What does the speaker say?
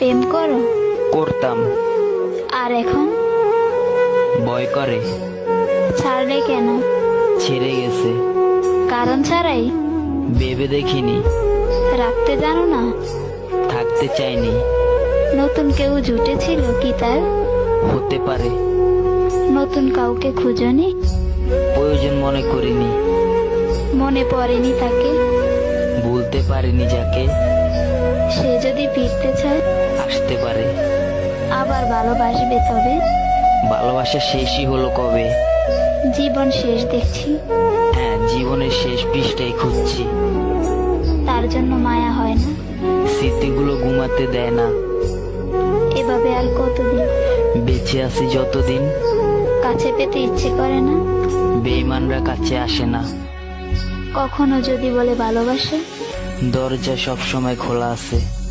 প্রেম করো? করতাম, আর এখন ভয় করে। ছাড়লে কেন? ছেড়ে গেছে, কারণ ছাড়াই? ভেবে দেখিনি। রাখতে জানো না? থাকতে চাইনি। নতুন কেউ জুটেছিল কি তার? হতে পারে। নতুন কাউকে খুঁজনি? প্রয়োজন মনে করিনি। মনে পড়েনি তাকে? ভুলতে পারিনি যাকে। সে যদি ফিরতে চায় আসতে পারে। আবার ভালোবাসবে, তবে ভালোবাসা শেষই হলো কবে? জীবন শেষ দেখছি, হ্যাঁ, জীবনের শেষ পৃষ্ঠায় খুঁজছি। তার জন্য মায়া হয় না? স্মৃতিগুলো ঘুমাতে দেয় না। এভাবে আর কতদিন? বেঁচে আছি যতদিন। কাছে পেতে ইচ্ছে করে না? বেঈমানরা কাছে আসে না। কখনো যদি বলে ভালোবাসে? দরজা সবসময় খোলা আছে।